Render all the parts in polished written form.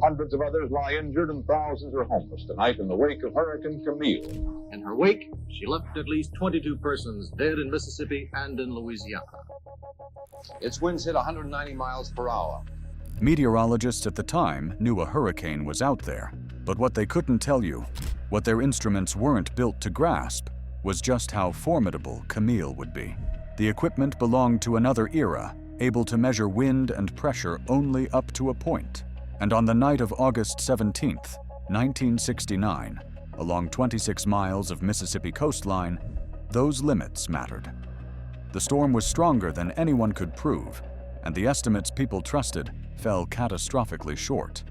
Hundreds of others lie injured and thousands are homeless tonight in the wake of Hurricane Camile. In her wake, she left at least 22 persons dead in Mississippi and in Louisiana. Its winds hit 190 miles per hour. Meteorologists at the time knew a hurricane was out there, but what they couldn't tell you, what their instruments weren't built to grasp, was just how formidable Camile would be. The equipment belonged to another era, able to measure wind and pressure only up to a point. And on the night of August 17th, 1969, along 26 miles of Mississippi coastline, those limits mattered. The storm was stronger than anyone could prove, and the estimates people trusted fell catastrophically short.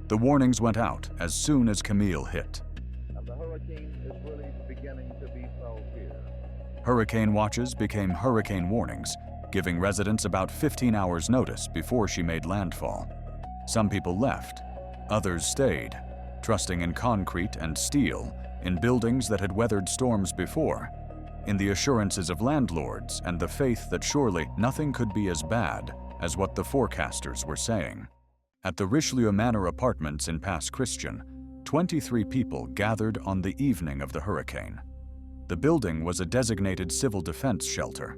The warnings went out as soon as Camile hit. And the hurricane is really beginning to be felt here. Hurricane watches became hurricane warnings, giving residents about 15 hours notice before she made landfall. Some people left, others stayed, trusting in concrete and steel, in buildings that had weathered storms before, in the assurances of landlords and the faith that surely nothing could be as bad as what the forecasters were saying. At the Richelieu Manor Apartments in Pass Christian, 23 people gathered on the evening of the hurricane. The building was a designated civil defense shelter.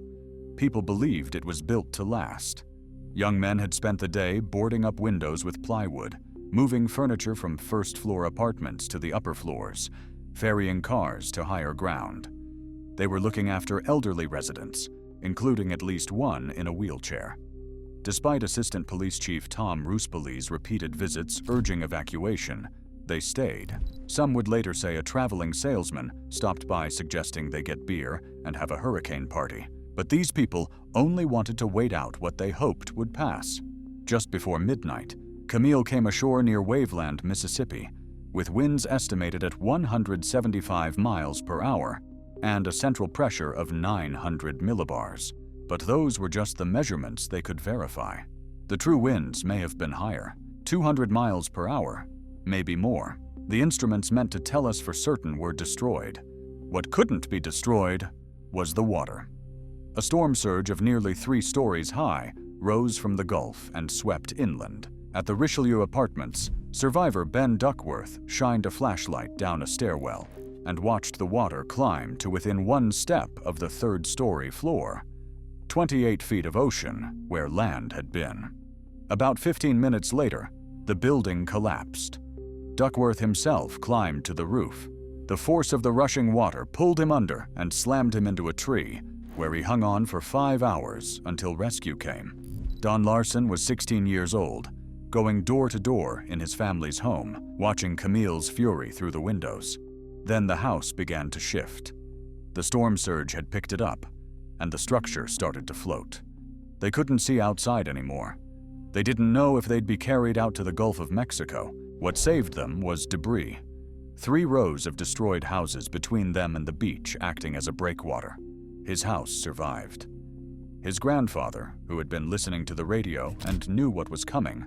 People believed it was built to last. Young men had spent the day boarding up windows with plywood, moving furniture from first-floor apartments to the upper floors, ferrying cars to higher ground. They were looking after elderly residents, including at least one in a wheelchair. Despite Assistant Police Chief Tom Ruspeley's repeated visits urging evacuation, they stayed. Some would later say a traveling salesman stopped by suggesting they get beer and have a hurricane party. But these people only wanted to wait out what they hoped would pass. Just before midnight, Camile came ashore near Waveland, Mississippi, with winds estimated at 175 miles per hour and a central pressure of 900 millibars. But those were just the measurements they could verify. The true winds may have been higher, 200 miles per hour, maybe more. The instruments meant to tell us for certain were destroyed. What couldn't be destroyed was the water. A storm surge of nearly 3 stories high rose from the Gulf and swept inland. At the Richelieu Apartments, survivor Ben Duckworth shined a flashlight down a stairwell and watched the water climb to within 1 step of the 3rd-story floor, 28 feet of ocean where land had been. About 15 minutes later, the building collapsed. Duckworth himself climbed to the roof. The force of the rushing water pulled him under and slammed him into a tree, where he hung on for 5 hours until rescue came. Don Larson was 16 years old, going door to door in his family's home, watching Camile's fury through the windows. Then the house began to shift. The storm surge had picked it up, and the structure started to float. They couldn't see outside anymore. They didn't know if they'd be carried out to the Gulf of Mexico. What saved them was debris. 3 rows of destroyed houses between them and the beach acting as a breakwater. His house survived. His grandfather, who had been listening to the radio and knew what was coming,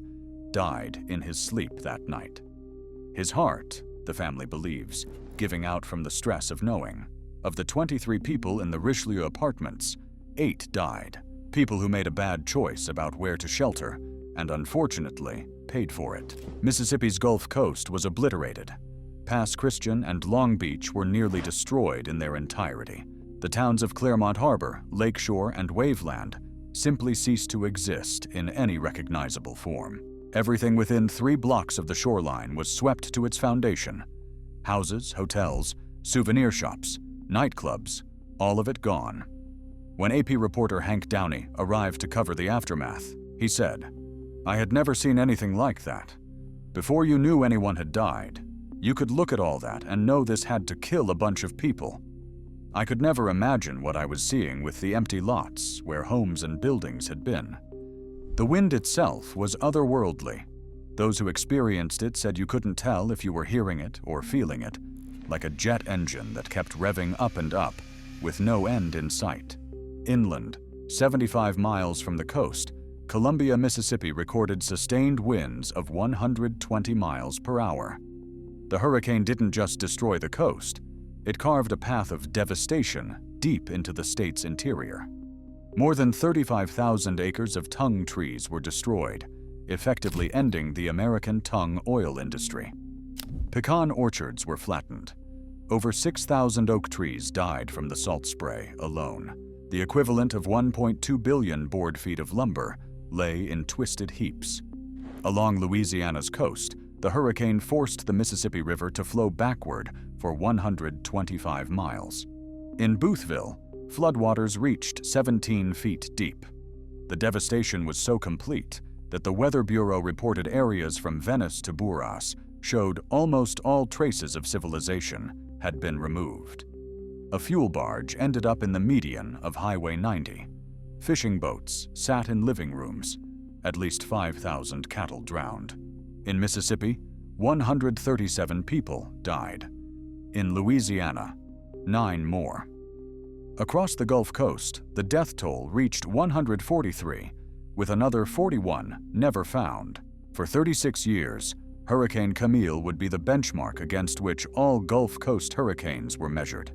died in his sleep that night. His heart, the family believes, giving out from the stress of knowing. Of the 23 people in the Richelieu Apartments, 8 died. People who made a bad choice about where to shelter and, unfortunately, paid for it. Mississippi's Gulf Coast was obliterated. Pass Christian and Long Beach were nearly destroyed in their entirety. The towns of Claremont Harbor, Lakeshore, and Waveland simply ceased to exist in any recognizable form. Everything within 3 blocks of the shoreline was swept to its foundation. Houses, hotels, souvenir shops, nightclubs, all of it gone. When AP reporter Hank Downey arrived to cover the aftermath, he said, "I had never seen anything like that. Before you knew anyone had died, you could look at all that and know this had to kill a bunch of people. I could never imagine what I was seeing with the empty lots where homes and buildings had been." The wind itself was otherworldly. Those who experienced it said you couldn't tell if you were hearing it or feeling it, like a jet engine that kept revving up and up, with no end in sight. Inland, 75 miles from the coast, Columbia, Mississippi recorded sustained winds of 120 miles per hour. The hurricane didn't just destroy the coast, it carved a path of devastation deep into the state's interior. More than 35,000 acres of tongue trees were destroyed, effectively ending the American tung oil industry. Pecan orchards were flattened. Over 6,000 oak trees died from the salt spray alone. The equivalent of 1.2 billion board feet of lumber lay in twisted heaps. Along Louisiana's coast, the hurricane forced the Mississippi River to flow backward for 125 miles. In Boothville, floodwaters reached 17 feet deep. The devastation was so complete that the Weather Bureau reported areas from Venice to Buras showed almost all traces of civilization had been removed. A fuel barge ended up in the median of Highway 90. Fishing boats sat in living rooms. At least 5,000 cattle drowned. In Mississippi, 137 people died. In Louisiana, 9 more. Across the Gulf Coast, the death toll reached 143, with another 41 never found. For 36 years, Hurricane Camile would be the benchmark against which all Gulf Coast hurricanes were measured.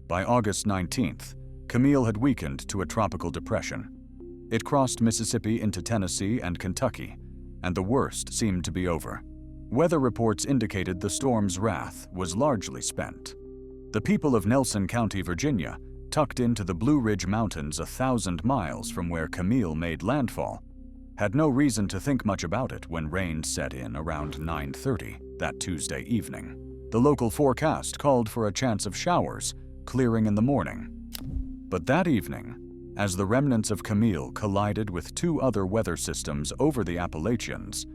By August 19th, Camile had weakened to a tropical depression. It crossed Mississippi into Tennessee and Kentucky, and the worst seemed to be over. Weather reports indicated the storm's wrath was largely spent. The people of Nelson County, Virginia, tucked into the Blue Ridge Mountains 1,000 miles from where Camile made landfall, had no reason to think much about it when rain set in around 9:30 that Tuesday evening. The local forecast called for a chance of showers, clearing in the morning. But that evening, as the remnants of Camile collided with 2 other weather systems over the Appalachians,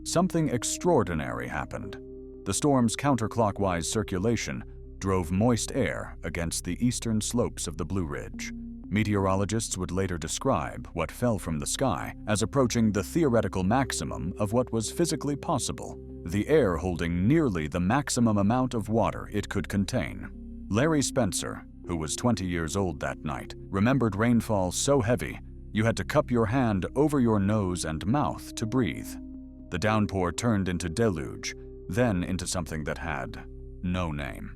something extraordinary happened. The storm's counterclockwise circulation drove moist air against the eastern slopes of the Blue Ridge. Meteorologists would later describe what fell from the sky as approaching the theoretical maximum of what was physically possible, the air holding nearly the maximum amount of water it could contain. Larry Spencer, who was 20 years old that night, remembered rainfall so heavy you had to cup your hand over your nose and mouth to breathe. The downpour turned into deluge, then into something that had no name.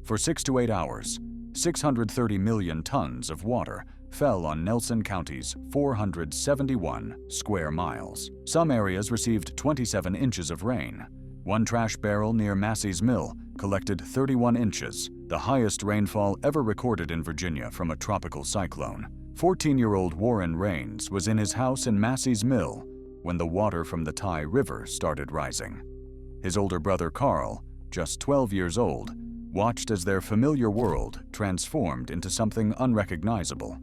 For 6 to 8 hours, 630 million tons of water fell on Nelson County's 471 square miles. Some areas received 27 inches of rain. One trash barrel near Massey's Mill collected 31 inches, the highest rainfall ever recorded in Virginia from a tropical cyclone. 14-year-old Warren Raines was in his house in Massey's Mill when the water from the Tye River started rising. His older brother Carl, just 12 years old, watched as their familiar world transformed into something unrecognizable.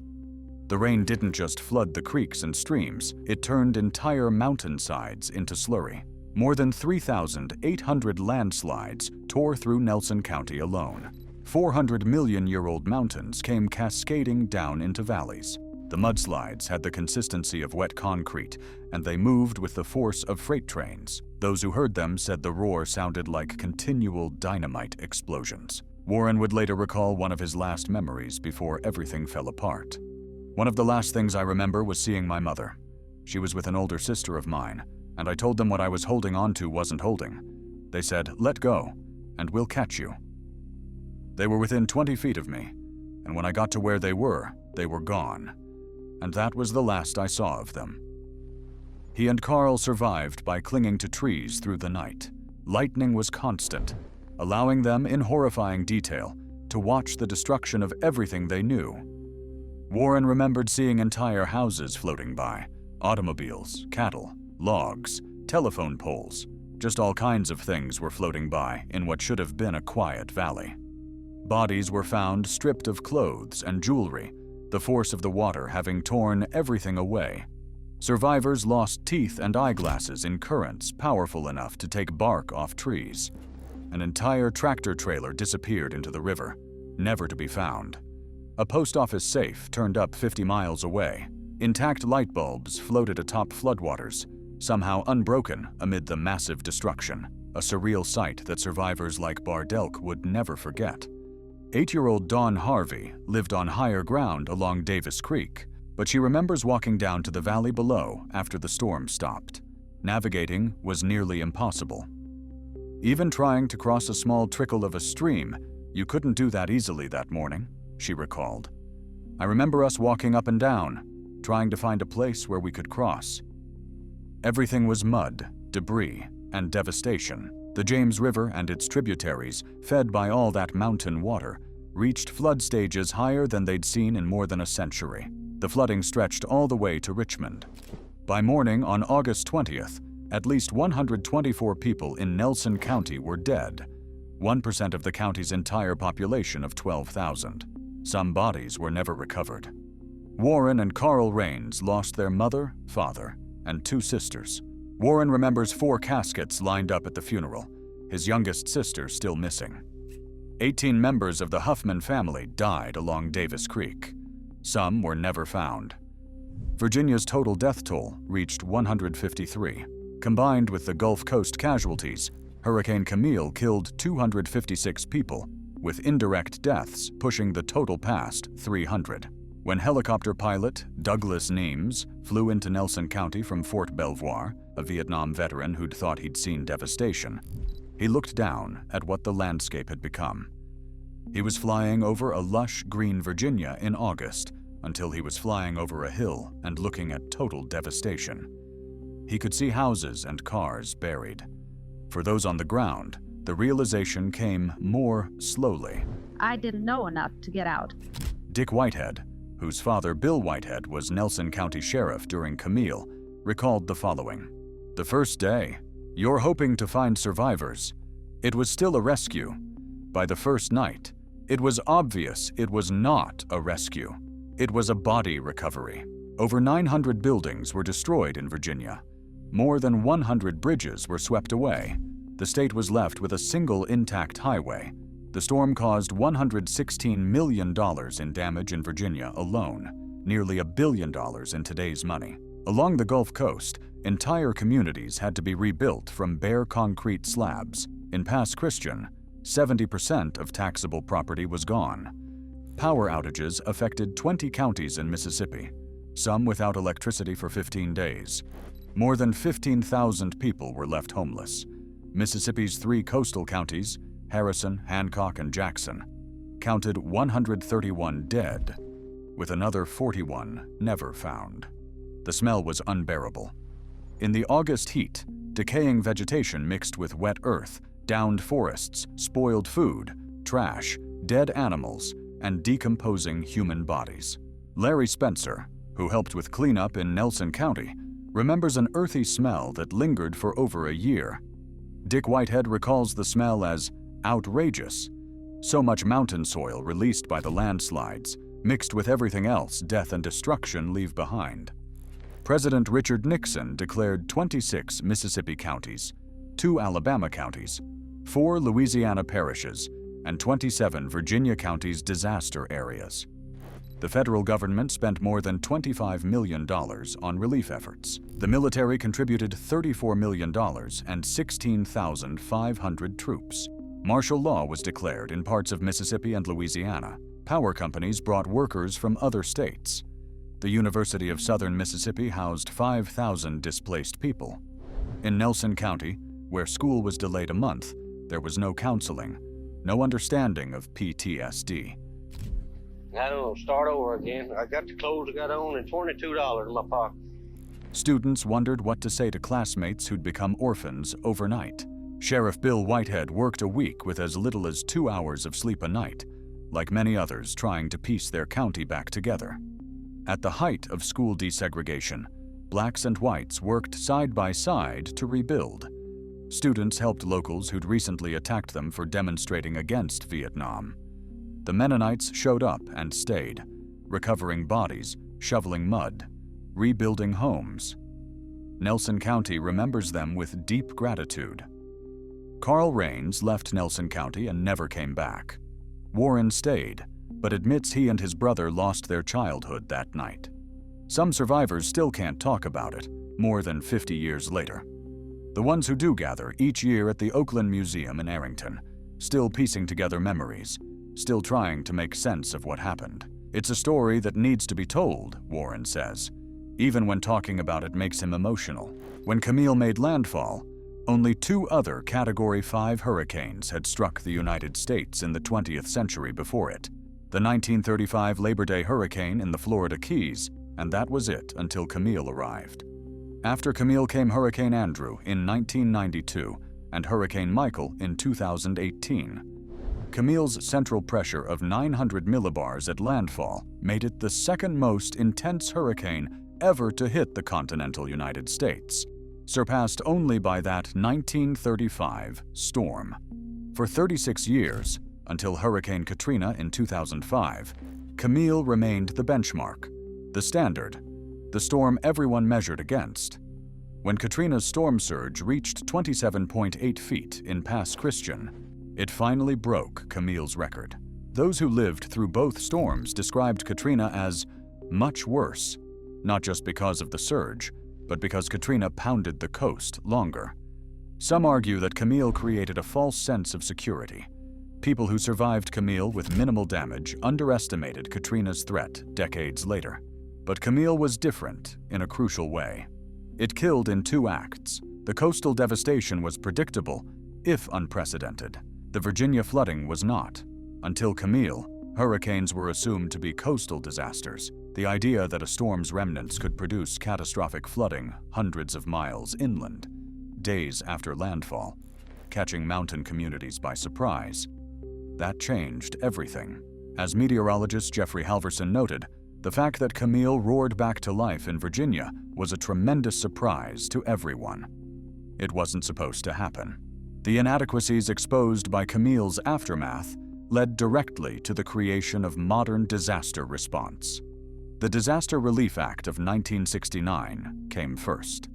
The rain didn't just flood the creeks and streams, it turned entire mountainsides into slurry. More than 3,800 landslides tore through Nelson County alone. 400-million-year-old mountains came cascading down into valleys. The mudslides had the consistency of wet concrete, and they moved with the force of freight trains. Those who heard them said the roar sounded like continual dynamite explosions. Warren would later recall one of his last memories before everything fell apart. One of the last things I remember was seeing my mother. She was with an older sister of mine, and I told them what I was holding on to wasn't holding. They said, "Let go, and we'll catch you." They were within 20 feet of me, and when I got to where they were gone. And that was the last I saw of them. He and Carl survived by clinging to trees through the night. Lightning was constant, allowing them in horrifying detail to watch the destruction of everything they knew. Warren remembered seeing entire houses floating by, automobiles, cattle, logs, telephone poles. Just all kinds of things were floating by in what should have been a quiet valley. Bodies were found stripped of clothes and jewelry, the force of the water having torn everything away. Survivors lost teeth and eyeglasses in currents powerful enough to take bark off trees. An entire tractor trailer disappeared into the river, never to be found. A post office safe turned up 50 miles away. Intact light bulbs floated atop floodwaters, somehow unbroken amid the massive destruction, a surreal sight that survivors like Bardelk would never forget. 8-year-old Dawn Harvey lived on higher ground along Davis Creek, but she remembers walking down to the valley below after the storm stopped. Navigating was nearly impossible. Even trying to cross a small trickle of a stream, you couldn't do that easily that morning, she recalled. I remember us walking up and down, trying to find a place where we could cross. Everything was mud, debris, and devastation. The James River and its tributaries, fed by all that mountain water, reached flood stages higher than they'd seen in more than a century. The flooding stretched all the way to Richmond. By morning on August 20th, at least 124 people in Nelson County were dead, 1% of the county's entire population of 12,000. Some bodies were never recovered. Warren and Carl Raines lost their mother, father, and 2 sisters. Warren remembers 4 caskets lined up at the funeral, his youngest sister still missing. 18 members of the Huffman family died along Davis Creek. Some were never found. Virginia's total death toll reached 153. Combined with the Gulf Coast casualties, Hurricane Camile killed 256 people, with indirect deaths pushing the total past 300. When helicopter pilot Douglas Neames flew into Nelson County from Fort Belvoir, a Vietnam veteran who'd thought he'd seen devastation, he looked down at what the landscape had become. He was flying over a lush green Virginia in August until he was flying over a hill and looking at total devastation. He could see houses and cars buried. For those on the ground, the realization came more slowly. I didn't know enough to get out. Dick Whitehead, whose father Bill Whitehead was Nelson County Sheriff during Camile, recalled the following. The first day, you're hoping to find survivors. It was still a rescue. By the first night, it was obvious it was not a rescue. It was a body recovery. Over 900 buildings were destroyed in Virginia. More than 100 bridges were swept away. The state was left with a single intact highway. The storm caused $116 million in damage in Virginia alone, nearly $1 billion in today's money. Along the Gulf Coast, entire communities had to be rebuilt from bare concrete slabs. In Pass Christian, 70% of taxable property was gone. Power outages affected 20 counties in Mississippi, some without electricity for 15 days. More than 15,000 people were left homeless. Mississippi's 3 coastal counties, Harrison, Hancock, and Jackson, counted 131 dead, with another 41 never found. The smell was unbearable. In the August heat, decaying vegetation mixed with wet earth, downed forests, spoiled food, trash, dead animals, and decomposing human bodies. Larry Spencer, who helped with cleanup in Nelson County, remembers an earthy smell that lingered for over a year. Dick Whitehead recalls the smell as outrageous. So much mountain soil released by the landslides, mixed with everything else death and destruction leave behind. President Richard Nixon declared 26 Mississippi counties, 2 Alabama counties, 4 Louisiana parishes, and 27 Virginia counties disaster areas. The federal government spent more than $25 million on relief efforts. The military contributed $34 million and 16,500 troops. Martial law was declared in parts of Mississippi and Louisiana. Power companies brought workers from other states. The University of Southern Mississippi housed 5,000 displaced people. In Nelson County, where school was delayed a month, there was no counseling, no understanding of PTSD. I don't know, start over again. I got the clothes I got on and $22 in my pocket. Students wondered what to say to classmates who'd become orphans overnight. Sheriff Bill Whitehead worked a week with as little as 2 hours of sleep a night, like many others trying to piece their county back together. At the height of school desegregation, blacks and whites worked side by side to rebuild. Students helped locals who'd recently attacked them for demonstrating against Vietnam. The Mennonites showed up and stayed, recovering bodies, shoveling mud, rebuilding homes. Nelson County remembers them with deep gratitude. Carl Raines left Nelson County and never came back. Warren stayed, but admits he and his brother lost their childhood that night. Some survivors still can't talk about it, more than 50 years later. The ones who do gather each year at the Oakland Museum in Arrington, still piecing together memories, still trying to make sense of what happened. It's a story that needs to be told, Warren says. Even when talking about it makes him emotional. When Camile made landfall, only 2 other Category 5 hurricanes had struck the United States in the 20th century before it. The 1935 Labor Day hurricane in the Florida Keys, and that was it until Camile arrived. After Camile came Hurricane Andrew in 1992 and Hurricane Michael in 2018. Camile's central pressure of 900 millibars at landfall made it the second most intense hurricane ever to hit the continental United States, surpassed only by that 1935 storm. For 36 years, until Hurricane Katrina in 2005, Camile remained the benchmark, the standard, the storm everyone measured against. When Katrina's storm surge reached 27.8 feet in Pass Christian, it finally broke Camile's record. Those who lived through both storms described Katrina as much worse, not just because of the surge, but because Katrina pounded the coast longer. Some argue that Camile created a false sense of security. People who survived Camile with minimal damage underestimated Katrina's threat decades later. But Camile was different in a crucial way. It killed in 2 acts. The coastal devastation was predictable, if unprecedented. The Virginia flooding was not. Until Camile, hurricanes were assumed to be coastal disasters. The idea that a storm's remnants could produce catastrophic flooding hundreds of miles inland, days after landfall, catching mountain communities by surprise. That changed everything. As meteorologist Jeffrey Halverson noted, the fact that Camile roared back to life in Virginia was a tremendous surprise to everyone. It wasn't supposed to happen. The inadequacies exposed by Camile's aftermath led directly to the creation of modern disaster response. The Disaster Relief Act of 1969 came first.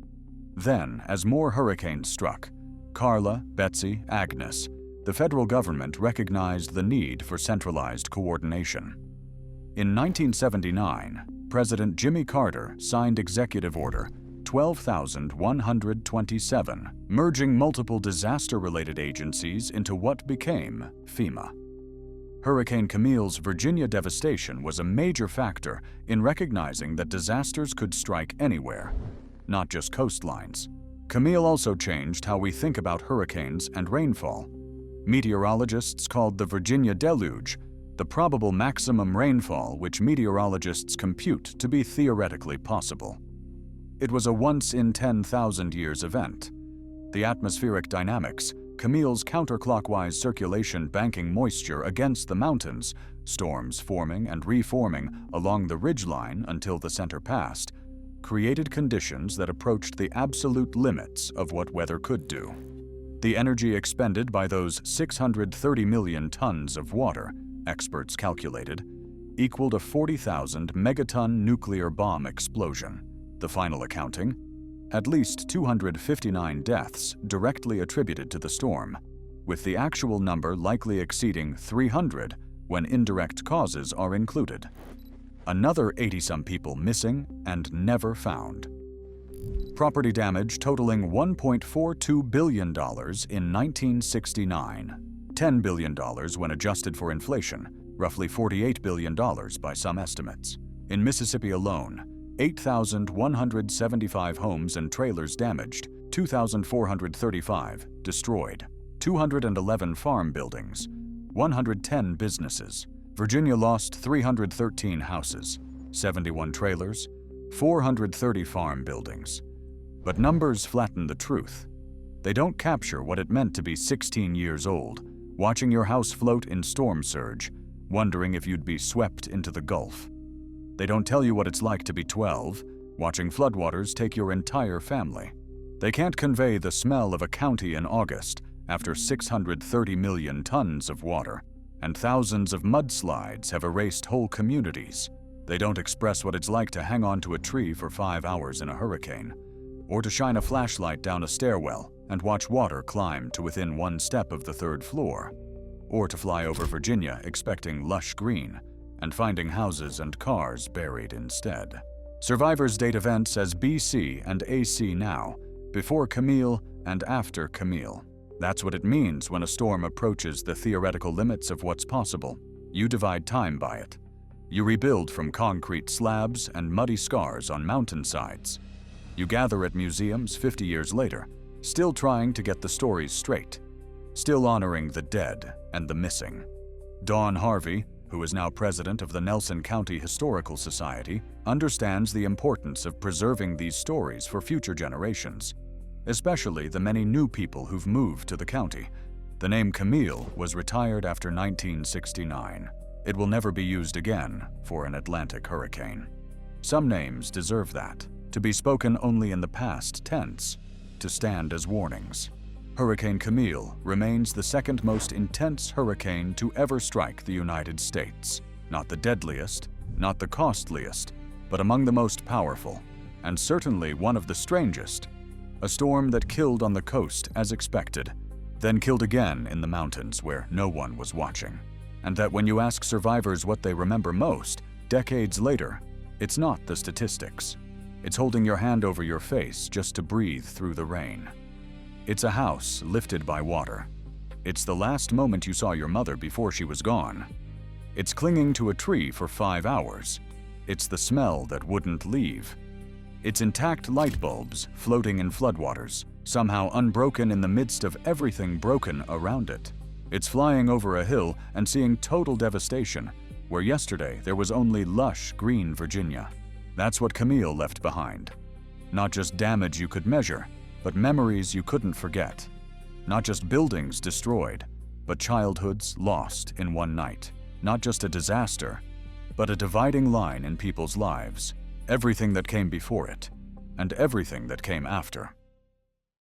Then, as more hurricanes struck, Carla, Betsy, Agnes, the federal government recognized the need for centralized coordination. In 1979, President Jimmy Carter signed Executive Order 12,127, merging multiple disaster-related agencies into what became FEMA. Hurricane Camile's Virginia devastation was a major factor in recognizing that disasters could strike anywhere, not just coastlines. Camile also changed how we think about hurricanes and rainfall. Meteorologists called the Virginia deluge the probable maximum rainfall which meteorologists compute to be theoretically possible. It was a once-in-10,000 years event. The atmospheric dynamics, Camile's counterclockwise circulation banking moisture against the mountains, storms forming and reforming along the ridgeline until the center passed, created conditions that approached the absolute limits of what weather could do. The energy expended by those 630 million tons of water, experts calculated, equaled a 40,000 megaton nuclear bomb explosion. The final accounting? At least 259 deaths directly attributed to the storm, with the actual number likely exceeding 300 when indirect causes are included. Another 80-some people missing and never found. Property damage totaling $1.42 billion in 1969, $10 billion when adjusted for inflation, roughly $48 billion by some estimates. In Mississippi alone, 8,175 homes and trailers damaged, 2,435 destroyed, 211 farm buildings, 110 businesses. Virginia lost 313 houses, 71 trailers, 430 farm buildings. But numbers flatten the truth. They don't capture what it meant to be 16 years old, watching your house float in storm surge, wondering if you'd be swept into the Gulf. They don't tell you what it's like to be 12, watching floodwaters take your entire family. They can't convey the smell of a county in August after 630 million tons of water, and thousands of mudslides have erased whole communities. They don't express what it's like to hang onto a tree for 5 hours in a hurricane, or to shine a flashlight down a stairwell and watch water climb to within 1 step of the 3rd floor, or to fly over Virginia expecting lush green and finding houses and cars buried instead. Survivors date events as BC and AC now, before Camile and after Camile. That's what it means when a storm approaches the theoretical limits of what's possible. You divide time by it. You rebuild from concrete slabs and muddy scars on mountainsides. You gather at museums 50 years later, still trying to get the stories straight, still honoring the dead and the missing. Dawn Harvey, who is now president of the Nelson County Historical Society, understands the importance of preserving these stories for future generations, especially the many new people who've moved to the county. The name Camile was retired after 1969. It will never be used again for an Atlantic hurricane. Some names deserve that, to be spoken only in the past tense, to stand as warnings. Hurricane Camile remains the second most intense hurricane to ever strike the United States. Not the deadliest, not the costliest, but among the most powerful, and certainly one of the strangest. A storm that killed on the coast as expected, then killed again in the mountains where no one was watching. And that when you ask survivors what they remember most, decades later, it's not the statistics. It's holding your hand over your face just to breathe through the rain. It's a house lifted by water. It's the last moment you saw your mother before she was gone. It's clinging to a tree for 5 hours. It's the smell that wouldn't leave. It's intact light bulbs floating in floodwaters, somehow unbroken in the midst of everything broken around it. It's flying over a hill and seeing total devastation, where yesterday there was only lush green Virginia. That's what Camile left behind. Not just damage you could measure, but memories you couldn't forget. Not just buildings destroyed, but childhoods lost in one night. Not just a disaster, but a dividing line in people's lives. Everything that came before it, and everything that came after.